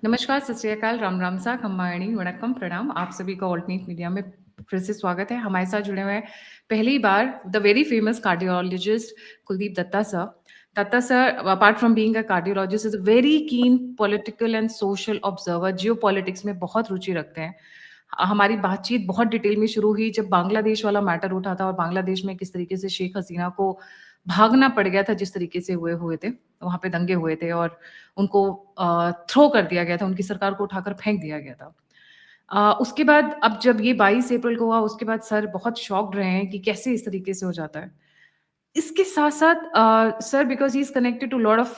नमस्कार, सत श्री अकाल, राम राम सा, खम्बाणी, वणक्कम, प्रणाम। आप सभी का ऑल्टरनेट मीडिया में फिर से स्वागत है। हमारे साथ जुड़े हुए हैं पहली बार the very famous cardiologist Kuldeep Datta sir. Datta sir, apart from being a cardiologist, is a very keen political and social observer. Geopolitics में बहुत रुचि रखते हैं। हमारी बातचीत बहुत डिटेल में शुरू हुई जब बांग्लादेश वाला मैटर उठा था और बांग्लादेश में किस तरीके से शेख हसीना को भागना पड़ गया था, जिस तरीके से हुए हुए थे, वहाँ पे दंगे हुए थे और उनको थ्रो कर दिया गया था, उनकी सरकार को उठाकर फेंक दिया गया था। उसके बाद अब जब ये 22 अप्रैल को हुआ, उसके बाद सर बहुत शॉक्ड रहे हैं कि कैसे इस तरीके से हो जाता है। इसके साथ-साथ sir, because he is connected to lot of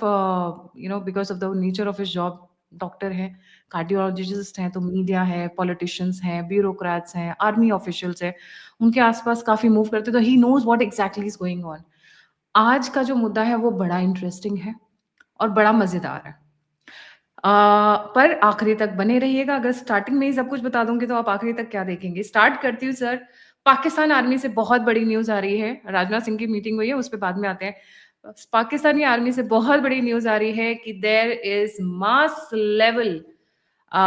because of the nature of his job, doctor हैं, कार्डियोलॉजिस्ट हैं, तो मीडिया है, पॉलिटिशियंस हैं, ब्यूरोक्रेट्स हैं, आर्मी ऑफिशियल्स हैं, उनके आस-पास काफ़ी मूव करते हैं, तो he knows what exactly is going on. आज का जो मुद्दा है वो बड़ा इंटरेस्टिंग है और बड़ा मज़ेदार है। अ, पर आखिरी तक बने रहिएगा। अगर स्टार्टिंग में ही सब कुछ बता दूँगी तो आप आखिरी तक क्या देखेंगे? स्टार्ट करती हूँ सर। पाकिस्तान आर्मी से बहुत बड़ी न्यूज़ आ रही है। राजनाथ सिंह की मीटिंग हुई है, उस पे बाद में आते हैं। पाकिस्तानी आर्मी से बहुत बड़ी न्यूज़ आ रही है कि there is mass level uh,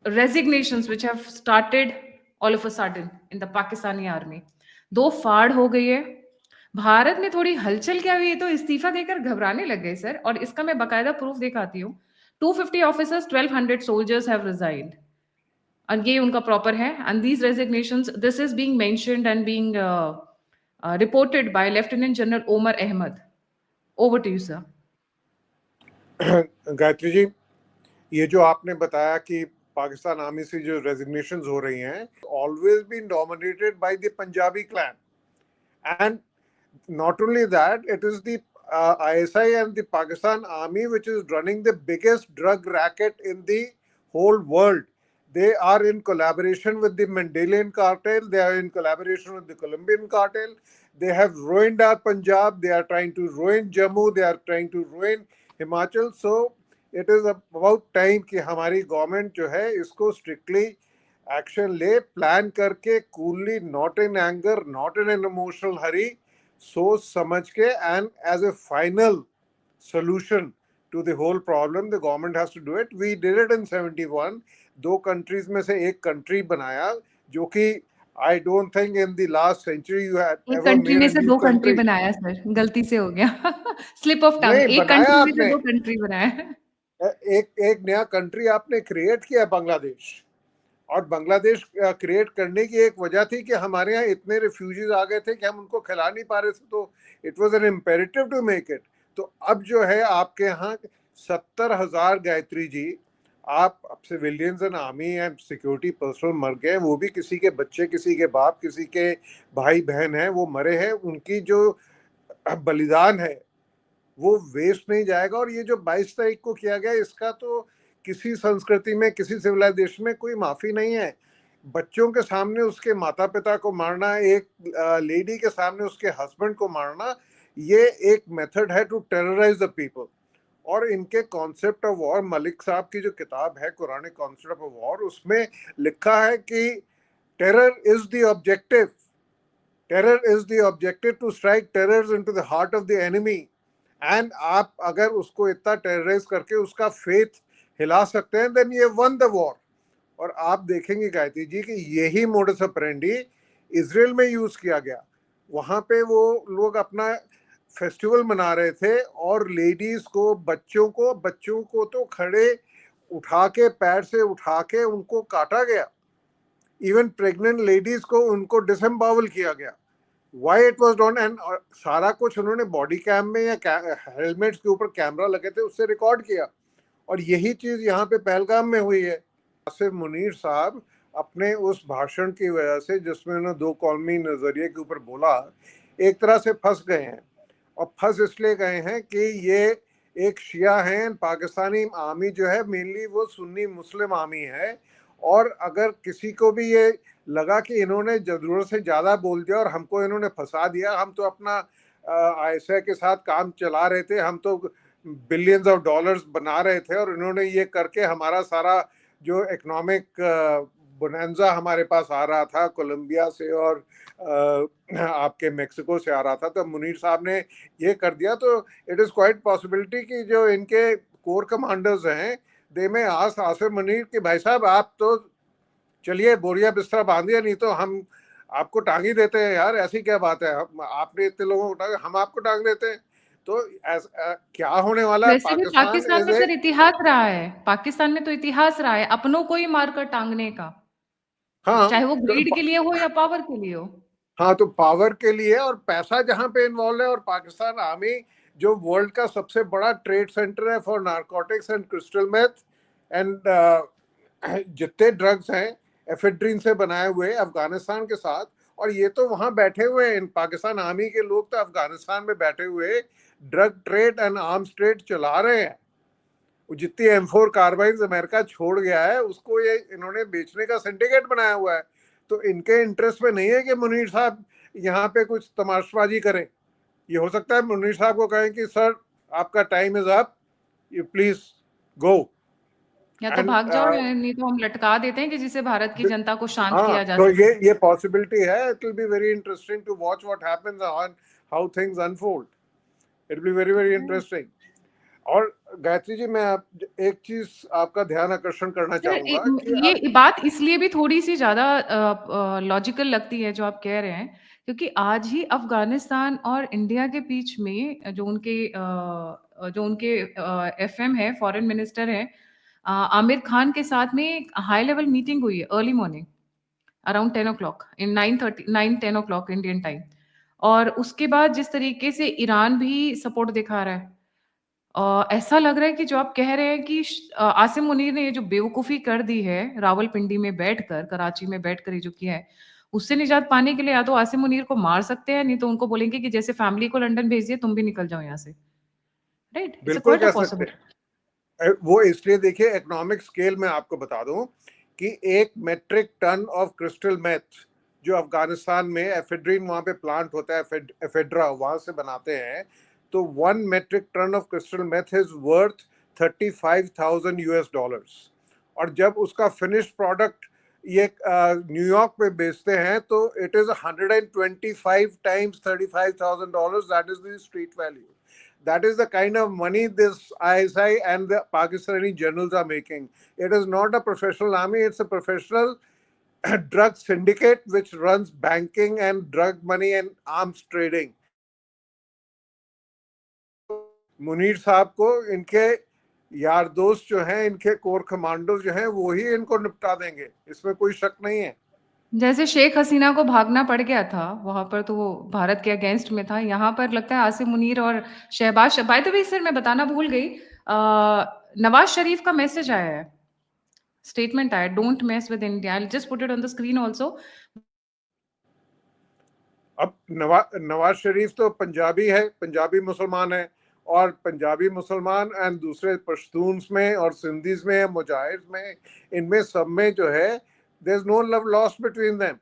resignations which have started all of a sudden in the Pakistani army. 2 फाड़ हो गई है। भारत में थोड़ी हलचल क्या हुई, तो इस्तीफा देकर घबराने लग गए सर, और इसका मैं बाकायदा प्रूफ दिखाती हूँ। 250 ऑफिसर्स, 1200 सोल्जर्स हैव रिजाइन्ड, और ये उनका प्रॉपर है। And these resignations, this is being mentioned and being reported by lieutenant general Omar Ahmad. Over to you sir. Gayatri ji, ये जो आपने बताया कि पाकिस्तान आर्मी से जो रेजिग्नेशंस हो रही हैं, always been dominated by the Punjabi clan, and not only that, it is the ISI and the Pakistan army which is running the biggest drug racket in the whole world. They are in collaboration with the Mendelian cartel, they are in collaboration with the Colombian cartel. They have ruined our Punjab, they are trying to ruin Jammu, they are trying to ruin Himachal. So it is about time कि हमारी government जो है इसको strictly action ले, plan करके, coolly, not in anger, not in an emotional hurry, सोच समझ के, and as a final solution to the whole problem the government has to do it. We did it in 71. 2 countries में से एक country बनाया, जो कि I don't think in the last century you had एक ever कंट्री made में a से new 2 country country. बनाया सर, गलती से हो गया। स्लिप ऑफ नहीं टंग। एक बनाया कंट्री में से आपने, 2 कंट्री बनाया है। एक एक नया कंट्री आपने क्रिएट किया, बांग्लादेश। और बांग्लादेश क्रिएट करने की एक वजह थी कि हमारे यहाँ इतने रिफ्यूजीज आ गए थे कि हम उनको खिला नहीं पा रहे थे, तो it was an imperative to make it. तो अब जो है आपके यहाँ 70,000, गायत्री जी, आप अब civilians and army and security personal मर गए, वो भी किसी के बच्चे, किसी के बाप, किसी के भाई बहन हैं, वो मरे हैं। उनकी जो बलिदान है वो वेस्ट नहीं जाएगा। और ये जो 22 तारीख को किया गया, इसका तो किसी संस्कृति में, किसी सिविलाइजेशन में कोई माफी नहीं है। बच्चों के सामने उसके माता पिता को मारना, एक लेडी के सामने उसके हस्बैंड को मारना, ये एक मेथड है टू टेरराइज द पीपल। और इनके कॉन्सेप्ट ऑफ वॉर, मलिक साहब की जो किताब है कुरानिक कॉन्सेप्ट ऑफ वॉर, उसमें लिखा है कि terror is the objective, terror is the objective to strike terror into the heart of the enemy. And आप अगर उसको इतना टेरराइज करके उसका फेथ हिला सकते हैं, देन ये वन द वॉर। और आप देखेंगे गायत्री जी कि यही मोडस ऑपरेंडी इसराइल में यूज किया गया। वहां पे वो लोग अपना फेस्टिवल मना रहे थे और लेडीज को, बच्चों को तो खड़े उठा के, पैर से उठा के उनको काटा गया। इवन प्रेग्नेंट लेडीज को उनको डिसएम्बावल किया गया। Why it was done, and सारा कुछ उन्होंने बॉडी कैम में या हेलमेट्स के ऊपर कैमरा लगे थे उससे रिकॉर्ड किया। और यही चीज यहाँ पे पहलगाम में हुई है। आसिफ मुनीर साहब अपने उस भाषण की वजह से, जिसमें उन्होंने 2 कौमी नजरिए के ऊपर बोला, एक तरह से फंस गए हैं। और फंस इसलिए गए हैं कि ये एक शिया हैं। पाकिस्तानी आर्मी जो है मेनली वो सुन्नी मुस्लिम आर्मी है। और अगर किसी को भी ये लगा कि इन्होंने जरूरत से ज़्यादा बोल दिया और हमको इन्होंने फंसा दिया, हम तो अपना आईएसआई के साथ काम चला रहे थे, हम तो बिलियंस ऑफ डॉलर्स बना रहे थे, और इन्होंने ये करके हमारा सारा जो इकोनॉमिक बोनेंजा हमारे पास आ रहा था कोलंबिया से और आपके मेक्सिको से आ रहा था, तो मुनीर साहब ने ये कर दिया। तो इट इज़ क्वाइट पॉसिबिलिटी कि जो इनके कोर कमांडर्स हैं, दे में आस्क आसिफ मुनीर कि भाई साहब आप तो चलिए बोरिया बिस्तरा बांधिए, नहीं तो हम आपको टांग ही देते हैं यार, ऐसी क्या बात है, आपने इतने लोगों को टांगा, हम आपको टांग देते हैं। तो क्या होने वाला है, वैसे भी पाकिस्तान पाकिस्तान इज में ए, सर इतिहास रहा है, पाकिस्तान में तो इतिहास रहा है अपनों को ही मारकर टांगने का, हाँ चाहे वो ग्रीड तो, के लिए हो या पावर के लिए हो। हाँ तो पावर के लिए और पैसा जहां पे इन्वॉल्व है, और पाकिस्तान आर्मी जो वर्ल्ड का सबसे बड़ा ट्रेड सेंटर है for narcotics and crystal meth and जितने ड्रग्स हैं एफेड्रिन से बनाए हुए अफगानिस्तान के साथ, और ये तो वहां बैठे हुए हैं, इन पाकिस्तान आर्मी के लोग तो अफगानिस्तान में बैठे हुए drug trade and arms trade चला रहे हैं। जितनी M4 कार्बाइन्स अमेरिका छोड़ गया है उसको ये इन्होंने बेचने का सिंडिकेट बनाया हुआ है। तो इनके इंटरेस्ट में नहीं है कि मुनीर साहब यहाँ पे कुछ तमाशबाजी करें। ये हो सकता है मुनीर साहब को कहें कि सर आपका time is up, you please go, या तो एंड भाग जाओ, या नहीं तो हम लटका देते हैं कि जिससे भारत की जनता को शांत हाँ किया जा तो सके। ये पॉसिबिलिटी है। It will be very interesting to watch what happens on how things unfold. It will be very very interesting. और गायत्री जी, मैं एक चीज आपका ध्यान आकर्षण करना सर चाहूंगा कि ये बात इसलिए भी थोड़ी सी ज्यादा लॉजिकल लगती है जो आप कह रहे हैं, क्योंकि आज ही अफगानिस्तान और इंडिया के बीच में जो उनके FM है, फॉरेन मिनिस्टर है, आमिर खान के साथ में एक हाई लेवल मीटिंग हुई है अर्ली मॉर्निंग अराउंड 10 o'clock इन 9:30 9-10 o'clock इंडियन टाइम। और उसके बाद जिस तरीके से ईरान भी सपोर्ट दिखा रहा है, ऐसा लग रहा है कि जो आप कह रहे हैं कि आसिम मुनीर ने ये जो बेवकूफ़ी कर दी है, रावलपिंडी में बैठकर, कराची में बैठकर ये जो किया है, उससे निजात पाने के लिए या तो आसिम मुनीर को मार सकते हैं, नहीं तो उनको बोलेंगे कि जैसे फैमिली को लंदन भेज दिया, तुम भी निकल जाओ यहाँ से। राइट? इट्स अ बिल्कुल क्वाइट अ कह सकते पॉसिबिलिटी। हैं। वो इसलिए देखिए, इकोनॉमिक स्केल में आपको बता दूं कि 1 metric ton of crystal meth जो अफगानिस्तान में एफेड्रिन वहां पे प्लांट होता है, एफेड्रा वहां से बनाते हैं, तो 1 metric ton of crystal meth is worth $35,000। और जब उसका फिनिश्ड प्रोडक्ट ये न्यूयॉर्क में बेचते हैं तो it is 125 times $35,000। That is the street value. That is the kind of money this ISI and the Pakistani generals are making. It is not a professional army, it's a professional drug syndicate which runs banking and drug money and arms trading. Munir साहब को इनके यार दोस्त जो हैं, इनके core commando जो हैं, वो ही इनको निपटा देंगे, इसमें कोई शक नहीं है। जैसे शेख हसीना को भागना पड़ गया था, वहाँ पर तो वो भारत के अगेंस्ट में था, यहाँ पर लगता है आसिम मुनीर और Shahbaz, by the way sir मैं बताना भूल गई, नवाज शरीफ का मैसेज आया है, स्टेटमेंट आया, don't mess with India, I will just put it on the screen also. अब नवाज शरीफ तो पंजाबी है, पंजाबी मुसलमान है, और पंजाबी मुसलमान एंड दूसरे पश्तून्स में और सिंधीज में, मुजाहिद में, इनमें सब में जो है there is no love lost between them.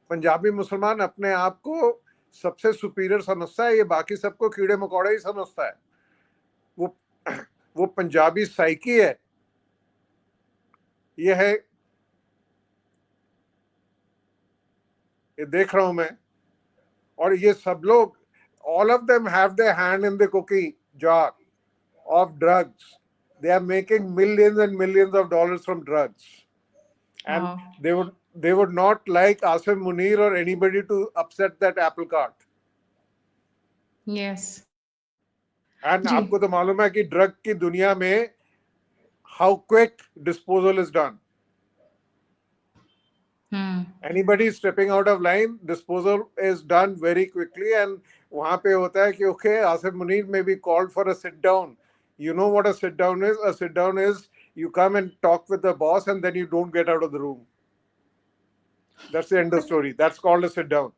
Punjabi मुसलमान अपने आप को सबसे सुपीरियर समझता है, ये बाकी सबको कीड़े मकोड़े ही समझता है। वो वो पंजाबी साइकी है, ये है, ये देख रहा हूं मैं। और ये सब लोग, all of them have their hand in the cookie jar of drugs. They are making millions and millions of dollars from drugs, and they would not like Asim Munir or anybody to upset that apple cart. Yes And जी। आपको तो मालूम है कि drug की दुनिया में how quick disposal is done. Anybody stepping out of line, disposal is done very quickly, and वहां पे होता है कि okay, Asif Munir may be called for a sit down. You know what a sit down is? A sit down is you come and talk with the boss and then you don't get out of the room. That's the end of the story. That's called a sit down.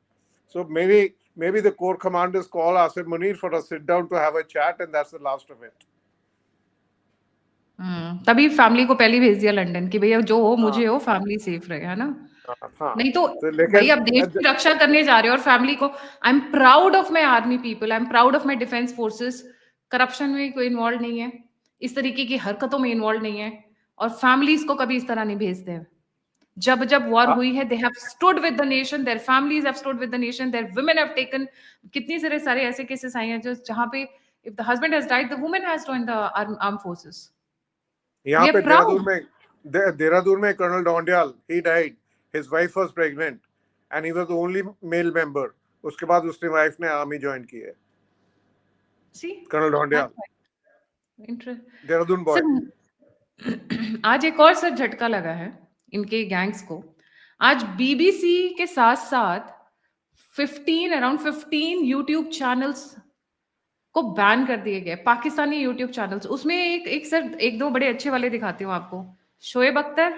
So maybe the core commanders call Asif Munir for a sit down to have a chat, and that's the last of it. तभी family को पहले भेज दिया London कि भैया जो हो हाँ मुझे हो, फैमिली सेफ रहे, है ना? हाँ। नहीं तो तो भाई लेकिन आप देश की रक्षा करने जा रहे हो और फैमिली को, I am proud of my army people, I am proud of my defence forces, corruption में कोई इन्वॉल्व नहीं है, इस तरीके की हरकतों में इन्वॉल्व नहीं है, और फैमिलीज को कभी इस तरह नहीं भेजते हैं। जब जब वॉर हुई है, they have stood with the nation, their families have stood with the nation, there women have taken, कितनी सारे सारे ऐसे केसेस आए हैं जो जहाँ पे If the husband has died, the woman has joined the armed forces. यहाँ We पे are proud. देहरादून में colonel Dondiyal, he died, his wife was pregnant and he was the only male member. उसके बाद उसने वाइफ ने आर्मी ज्वाइन की है. See, colonel Dondiyal, that's why. Dehradun boy. Sir, आज एक और सर झटका लगा है इनके गैंग्स को. आज बीबीसी के साथ साथ 15 यूट्यूब चैनल्स को बैन कर दिए गए, पाकिस्तानी यूट्यूब चैनल्स. उसमें एक सर एक दो बड़े अच्छे वाले दिखाती हूँ आपको. शोएब अख्तर,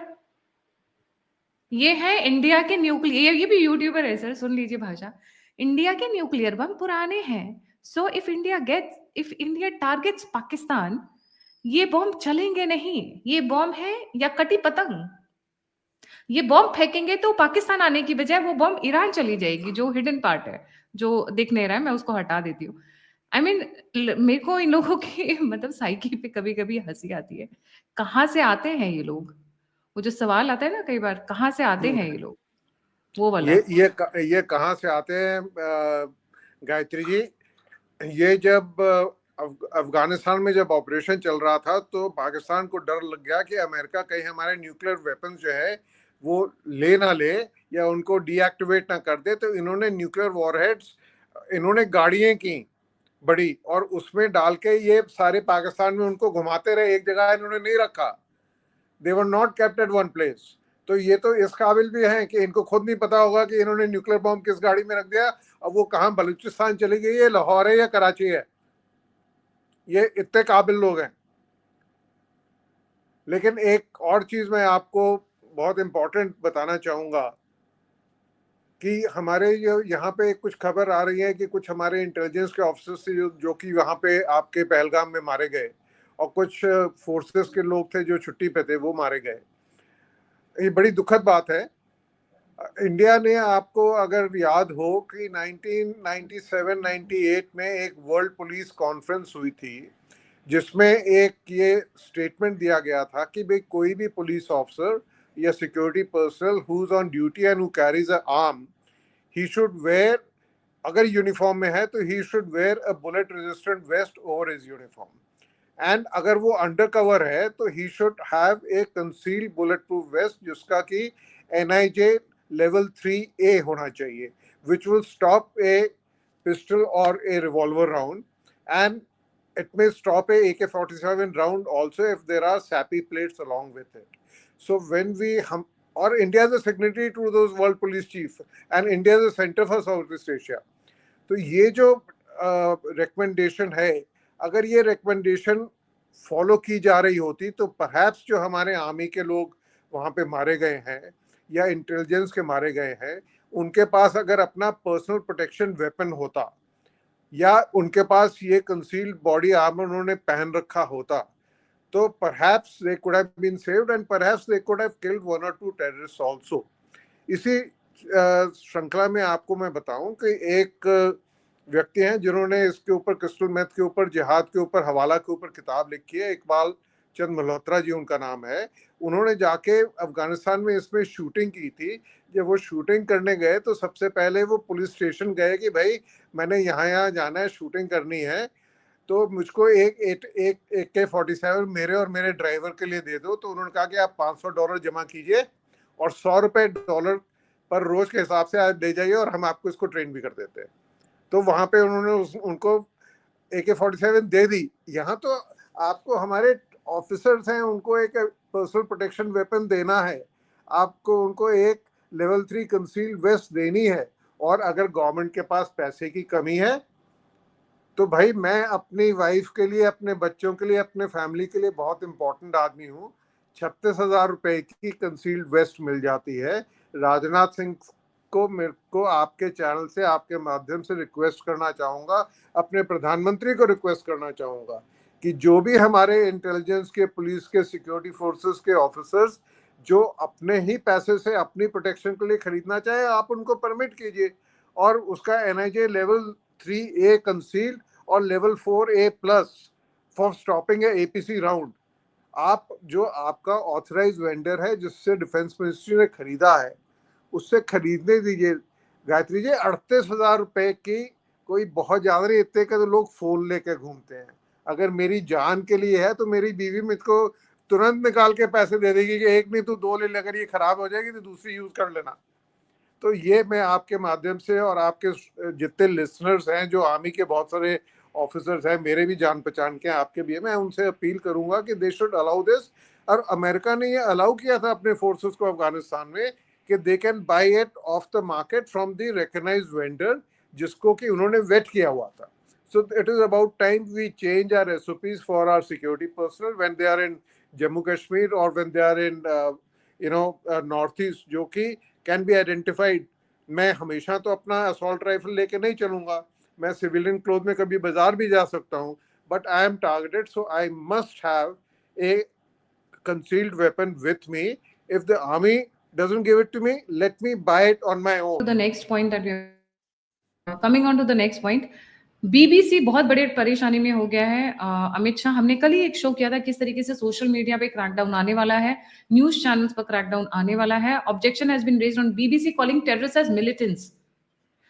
ये है इंडिया के न्यूक्लियर, ये भी यूट्यूबर है सर, सुन लीजिए भाषा. इंडिया के न्यूक्लियर बम पुराने हैं, so if India targets Pakistan, ये बॉम्ब चलेंगे नहीं. ये बॉम्ब है या कटी पतंग. ये बॉम्ब फेंकेंगे तो पाकिस्तान आने की बजाय वो बॉम्ब ईरान चली जाएगी, जो हिडन पार्ट है, जो दिख नहीं रहा है. मैं उसको हटा देती हूँ. आई मीन, मेरे को इन लोगों की मतलब साइकी पे कभी कभी हंसी आती है. कहाँ से आते हैं ये लोग. वो जो सवाल आता है ना कई बार, कहाँ से आते हैं ये लोग, वो वाला. ये कहाँ से आते हैं गायत्री जी. ये जब अफगानिस्तान में जब ऑपरेशन चल रहा था तो पाकिस्तान को डर लग गया कि अमेरिका कहीं हमारे न्यूक्लियर वेपन्स जो है वो ले ना ले या उनको डीएक्टिवेट ना कर दे. तो इन्होंने न्यूक्लियर वॉरहेड्स, इन्होंने गाड़ियां की बड़ी और उसमें डाल के ये सारे पाकिस्तान में उनको घुमाते रहे. एक जगह इन्होंने नहीं रखा. They were not kept at one place. तो ये तो इस काबिल भी हैं कि इनको खुद नहीं पता होगा कि इन्होंने न्यूक्लियर बॉम्ब किस गाड़ी में रख दिया. अब वो कहाँ बलूचिस्तान चली गई है, लाहौर है या कराची है. ये इतने काबिल लोग हैं. लेकिन एक और चीज मैं आपको बहुत इंपॉर्टेंट बताना चाहूंगा कि हमारे यहाँ पे कुछ खबर आ रही है कि कुछ हमारे इंटेलिजेंस के ऑफिसर्स थे जो कि वहाँ पे आपके पहलगाम में मारे गए और कुछ फोर्सेस के लोग थे जो छुट्टी पे थे, वो मारे गए. ये बड़ी दुखद बात है. इंडिया ने, आपको अगर याद हो कि 1997-98 में एक वर्ल्ड पुलिस कॉन्फ्रेंस हुई थी जिसमें एक ये स्टेटमेंट दिया गया था कि भाई कोई भी पुलिस ऑफिसर या security personnel who is on duty and who carries a arm, he should wear, अगर यूनिफॉर्म में है तो he should wear a bullet resistant vest over his uniform. And अगर वो अंडर कवर है तो he should have a concealed bullet proof vest जिसका कि NIJ level 3A होना चाहिए, which will stop a pistol or a revolver round, and it may stop a AK-47 round also if there are SAPI plates along with it. So when or India is a signatory to those world police chief and India is a center for Southeast Asia. तो ये जो recommendation है, अगर ये recommendation follow की जा रही होती तो perhaps जो हमारे आर्मी के लोग वहाँ पे मारे गए हैं या इंटेलिजेंस के मारे गए हैं, उनके पास अगर अपना पर्सनल प्रोटेक्शन वेपन होता या उनके पास ये कंसील्ड बॉडी आर्मर उन्होंने पहन रखा होता तो perhaps they could have been saved and perhaps they could have killed 1 or 2 terrorists also. इसी श्रृंखला में आपको मैं बताऊं कि एक व्यक्ति हैं जिन्होंने इसके ऊपर, क्रिस्टल मेथ के ऊपर, जिहाद के ऊपर, हवाला के ऊपर किताब लिखी है. इकबाल चंद मल्होत्रा जी उनका नाम है. उन्होंने जाके अफगानिस्तान में इसमें शूटिंग की थी. जब वो शूटिंग करने गए तो सबसे पहले वो पुलिस स्टेशन गए कि भाई मैंने यहाँ जाना है, शूटिंग करनी है, तो मुझको एक AK-47 मेरे और मेरे ड्राइवर के लिए दे दो. तो उन्होंने कहा कि आप $500 जमा कीजिए और $100 पर रोज के हिसाब से आप दे जाइए और हम आपको इसको ट्रेन भी कर देते हैं. तो वहां पे उन्होंने उनको AK-47 दे दी. यहाँ तो आपको हमारे ऑफिसर्स हैं, उनको एक पर्सनल प्रोटेक्शन वेपन देना है, आपको उनको एक लेवल 3 कंसील वेस्ट देनी है. और अगर गवर्नमेंट के पास पैसे की कमी है तो भाई मैं अपनी वाइफ के लिए, अपने बच्चों के लिए, अपने फैमिली के लिए बहुत इंपॉर्टेंट आदमी हूँ. 36,000 रुपए की कंसील्ड वेस्ट मिल जाती है. राजनाथ सिंह को, मेरे को आपके चैनल से, आपके माध्यम से रिक्वेस्ट करना चाहूँगा, अपने प्रधानमंत्री को रिक्वेस्ट करना चाहूँगा कि जो भी हमारे इंटेलिजेंस के, पुलिस के, सिक्योरिटी फोर्सेस के ऑफिसर्स जो अपने ही पैसे से अपनी प्रोटेक्शन के लिए खरीदना चाहे, आप उनको परमिट कीजिए और उसका NIJ लेवल 3A कंसील्ड और level 4A plus for stopping A APC round. आप जो आपका ऑथराइज वेंडर है जिससे डिफेंस मिनिस्ट्री ने खरीदा है, उससे खरीदने दीजिए. गायत्री जी, 38,000 रुपए की कोई बहुत ज्यादा नहीं, इतने के तो लोग फोन लेके घूमते हैं। अगर मेरी जान के लिए है तो मेरी बीवी मुझको तुरंत निकाल के पैसे दे देगी कि एक नहीं तू दो ले ले, अगर ये खराब हो जाएगी तो दूसरी यूज कर लेना। तो ये मैं आपके माध्यम से और आपके जितने लिसनर्स हैं, जो आर्मी के बहुत सारे ऑफिसर्स हैं, मेरे भी जान पहचान के, आपके भी है, मैं उनसे अपील करूंगा कि दे शुड अलाउ दिस। और अमेरिका ने ये अलाउ किया था अपने फोर्सेस को अफगानिस्तान में कि they can buy it off the market from the recognised vendor, जिसको कि उन्होंने वेट किया हुआ था। So it is about time we change our SOPs for our security personnel when they are in Jammu Kashmir or when they are in Northeast, जो कि can be identified. मैं हमेशा तो अपना असॉल्ट राइफल लेके नहीं चलूंगा, मैं सिविलियन क्लोथ में कभी बाजार भी जा सकता हूँ, but I am targeted, so I must have a concealed weapon with me. If the army doesn't give it to me, let me buy it on my own. The next point that we are coming on to the next point, BBC बहुत बड़े परेशानी में हो गया है। अमित शाह, हमने कल ही एक शो किया था किस तरीके से सोशल मीडिया पे क्रैकडाउन आने वाला है, न्यूज चैनल्स पर क्रैकडाउन आने वाला है। Objection has been raised on BBC calling terrorist as militants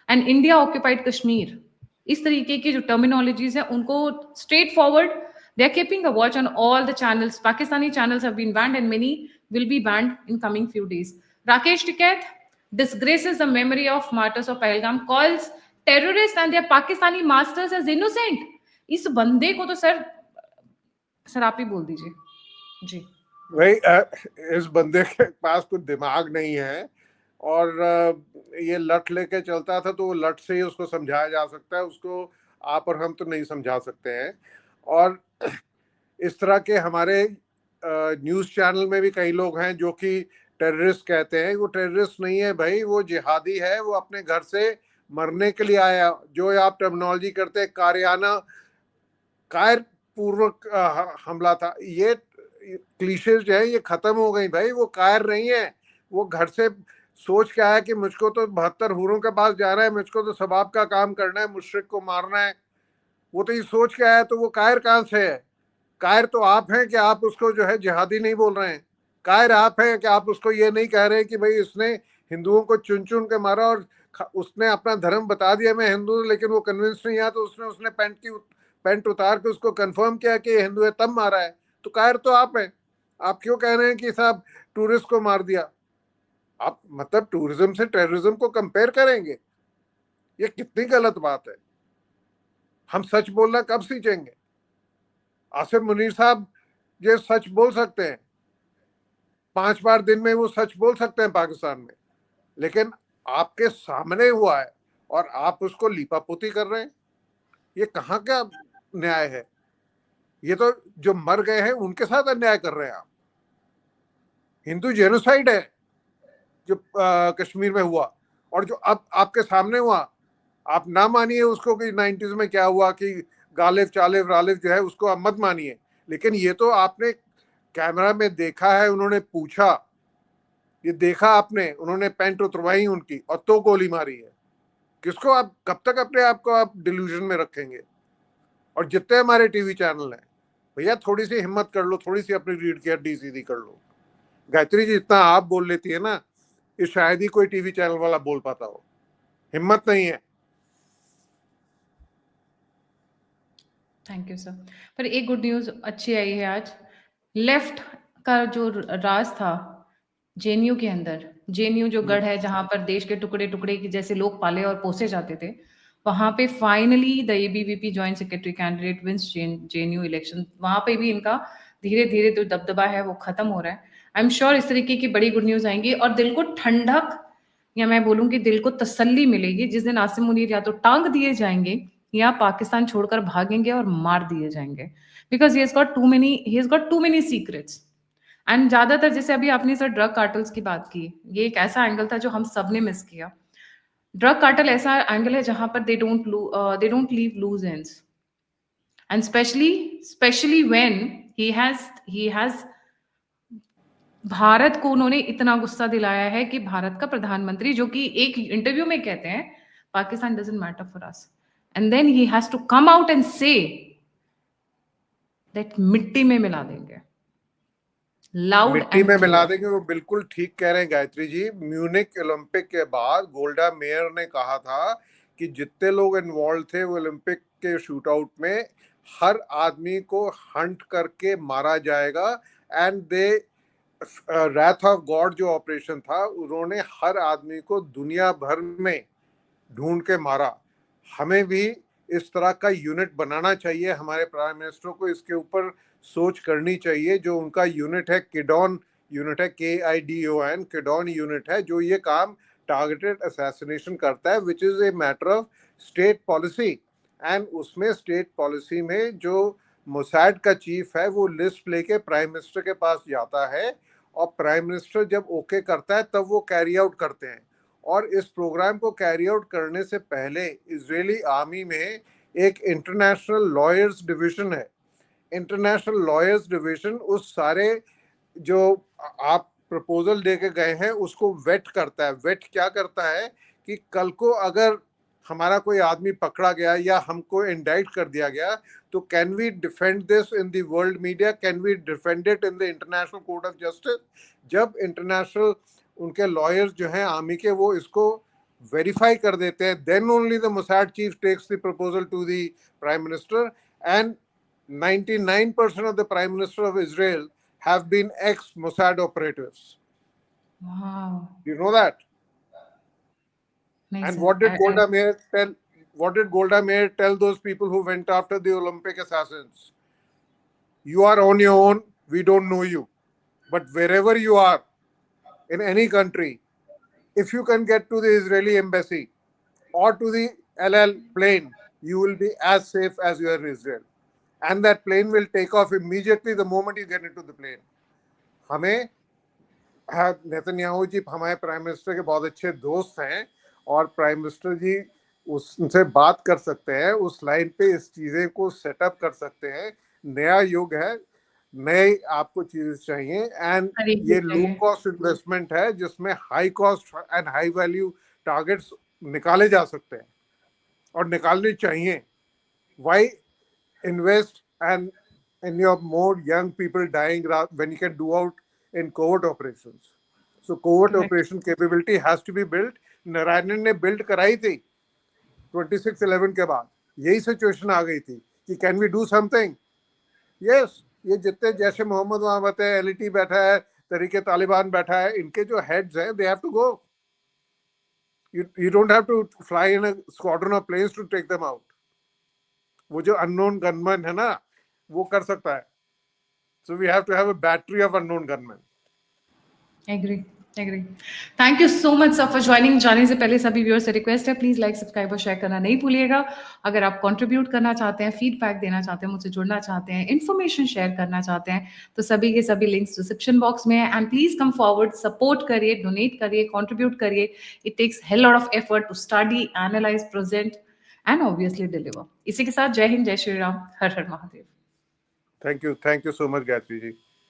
and India occupied Kashmir. इस तरीके की जो टर्मिनोलॉजीज है उनको straightforward, they are keeping a watch on all the channels. Pakistani channels have been banned and many will be banned in coming few days. Rakesh Tikait disgraces the memory of martyrs of Pahalgam, calls terrorists and their Pakistani masters as innocent। इस बंदे को तो sir आप ही बोल दीजिए जी। भाई इस बंदे के पास कुछ दिमाग नहीं है, और ये लठ लेके चलता था तो वो लठ से ही उसको समझाया जा सकता है, उसको आप और हम तो नहीं समझा सकते हैं। और इस तरह के हमारे न्यूज़ चैनल में भी कई लोग हैं जो कि टेररिस्ट कहते हैं। वो टेररिस्ट नहीं है भाई, वो जिहादी है, वो अपने घर से मरने के लिए आया। जो आप टर्मिनोलॉजी करते हैं कारियाना, कायर पूर्वक हमला था, ये क्लीशेज जो है ये खत्म हो गई भाई। वो कायर नहीं है, वो घर से सोच के आया कि मुझको तो 72 हूरों के पास जाना है, मुझको तो सबाब का काम करना है, मुशरिक को मारना है। वो तो ये सोच के आया, तो वो कायर कहाँ से है? कायर तो आप हैं कि आप उसको जो है जिहादी नहीं बोल रहे हैं। कायर आप हैं कि आप उसको ये नहीं कह रहे कि भाई इसने हिंदुओं को चुन चुन के मारा और उसने अपना धर्म बता दिया मैं हिंदू हूं, लेकिन वो कन्विंस नहीं आया तो उसने पैंट उतार के उसको कंफर्म किया कि हिंदू है, तब मारा है। तो कायर तो आप हैं। आप क्यों कह रहे हैं कि साहब टूरिस्ट को मार दिया? आप मतलब टूरिज्म से टेररिज्म को कंपेयर करेंगे? ये कितनी गलत बात है। हम सच बोलना कब सीखेंगे? आसिफ मुनीर साहब ये सच बोल सकते हैं, 5 बार दिन में वो सच बोल सकते हैं पाकिस्तान में, लेकिन आपके सामने हुआ है और आप उसको लीपापोती कर रहे हैं। ये कहाँ का न्याय है? ये तो जो मर गए हैं उनके साथ अन्याय कर रहे हैं आप। हिंदू जेनोसाइड है जो कश्मीर में हुआ, और जो अब आपके सामने हुआ, आप ना मानिए उसको कि 90s में क्या हुआ कि गालिब चालिब रालिब जो है उसको आप मत मानिए, लेकिन ये तो आपने कैमरा में देखा है, उन्होंने पूछा, ये देखा आपने, उन्होंने पैंट उतरवाई उनकी और तो गोली मारी है। किसको आप कब तक अपने आप को आप डिल्यूजन में रखेंगे? और जितने हमारे टीवी चैनल हैं, भैया थोड़ी सी हिम्मत कर लो, थोड़ी सी अपनी रीढ़ की हड्डी सीधी कर लो। गायत्री जी इतना आप बोल लेती है ना, ये शायद ही कोई टीवी चैनल वाला बोल पाता हो। हिम्मत नहीं है। Thank you sir. पर एक गुड न्यूज अच्छी आई है आज। लेफ्ट का जो राज था जेएनयू के अंदर, जेएनयू जो गढ़ है जहां पर देश के टुकड़े टुकड़े की जैसे लोग पाले और पोसे जाते थे, वहां पे finally the ABVP joint secretary candidate wins JNU election. वहां पे भी इनका धीरे धीरे जो दबदबा है वो खत्म हो रहा है। आई एम श्योर इस तरीके की बड़ी गुड न्यूज आएंगी और दिल को ठंडक, या मैं बोलूंगी दिल को तसल्ली मिलेगी जिस दिन आसिम मुनीर या तो टांग दिए जाएंगे या पाकिस्तान छोड़कर भागेंगे और मार दिए जाएंगे। Because he has got too many secrets. And ज्यादातर जैसे अभी आपने सर ड्रग कार्टल्स की बात की, ये एक ऐसा एंगल था जो हम सब ने मिस किया। ड्रग कार्टल ऐसा एंगल है जहां पर they don't leave loose ends, and specially when he has Bharat को उन्होंने इतना गुस्सा दिलाया है कि भारत का प्रधानमंत्री जो कि एक इंटरव्यू में कहते हैं Pakistan doesn't matter for us, and then he has to come out and say that मिट्टी में मिला देंगे, लाउड मिट्टी एंड में मिला क्लियर। देंगे, वो बिल्कुल ठीक कह रहे हैं गायत्री जी। म्यूनिक ओलंपिक के बाद गोल्डा मेयर ने कहा था कि जितने लोग इन्वॉल्व थे ओलंपिक के शूट आउट में, हर आदमी को हंट करके मारा जाएगा। And the wrath of God जो ऑपरेशन था, उन्होंने हर आदमी को दुनिया भर में ढूंढ के मारा। हमें भी इस तरह का यूनिट बनाना चाहिए। हमारे प्राइम मिनिस्टर को इसके ऊपर सोच करनी चाहिए। जो उनका यूनिट है, किडॉन यूनिट है, KIDON, किडॉन यूनिट है, जो ये काम टारगेटेड असैसिनेशन करता है, which is a matter of state policy. And उसमें स्टेट पॉलिसी में जो मोसाड का चीफ है, वो लिस्ट लेके प्राइम मिनिस्टर के पास जाता है, और प्राइम मिनिस्टर जब ओके करता है तब वो कैरी आउट करते हैं। और इस प्रोग्राम को कैरी आउट करने से पहले इजरायली आर्मी में एक इंटरनेशनल लॉयर्स डिवीजन है। इंटरनेशनल लॉयर्स डिवीजन उस सारे जो आप प्रपोजल दे के गए हैं उसको वेट करता है। वेट क्या करता है कि कल को अगर हमारा कोई आदमी पकड़ा गया या हमको इंडाइट कर दिया गया, तो can we defend this in the world media, can we defend it in the international court of justice. जब इंटरनेशनल उनके लॉयर्स जो हैं आर्मी के, वो इसको वेरीफाई कर देते हैं, then only the Mossad chief takes the proposal to the prime minister. And 99% of the prime minister of Israel have been ex-Mossad operatives. Wow. You know that? नहीं And sir, what did I- Golda Meir tell? What did Golda Meir tell those people who went after the Olympic assassins? You are on your own. We don't know you. But wherever you are, in any country, if you can get to the Israeli embassy or to the LL plane, you will be as safe as you are in Israel. And that plane will take off immediately the moment you get into the plane. हमें Netanyahu जी हमारे prime minister के बहुत अच्छे दोस्त हैं, और prime minister जी उनसे बात कर सकते हैं, उस लाइन पे इस चीज़ें को सेटअप कर सकते हैं। नया युग है, नए आपको चीज़ें चाहिए। एंड खरीदनी ये लो चाहिए। कॉस्ट इन्वेस्टमेंट है जिसमें high cost and high value targets निकाले जा सकते हैं और निकालने चाहिए। Why invest and in your more young people dying when you can do out in covert operations. So covert Correct. operation capability has to be built. Narayanan ने build कराई थी 26/11 के बाद। यही सिचुएशन आ गई थी कि can we do something. Yes, ये जितने जैसे मोहम्मद वहां बैठे हैं, LET बैठा है, तरीके तालिबान बैठा है, इनके जो हेड्स हैं, they have to go. You don't have to fly in a squadron of planes to take them out. वो जो अननोन गनमैन है ना, वो कर सकता है। So we have to have a battery of unknown gunmen. Agree. Thank you so much sir for joining. जाने से पहले सभी व्यूअर्स से रिक्वेस्ट है, प्लीज लाइक सब्सक्राइब और शेयर करना नहीं भूलिएगा। अगर आप कंट्रीब्यूट करना चाहते हैं, फीडबैक देना चाहते हैं, मुझसे जुड़ना चाहते हैं, इन्फॉर्मेशन शेयर करना चाहते हैं, तो सभी के सभी लिंक्स डिस्क्रिप्शन बॉक्स में है। And please come forward, support करिए, डोनेट करिए, कंट्रीब्यूट करिए। It takes hell lot of effort to study, analyse, present and obviously deliver. इसी के साथ जय हिंद, जय श्री राम, हर हर Mahadev. Thank you so much, Gayatri ji.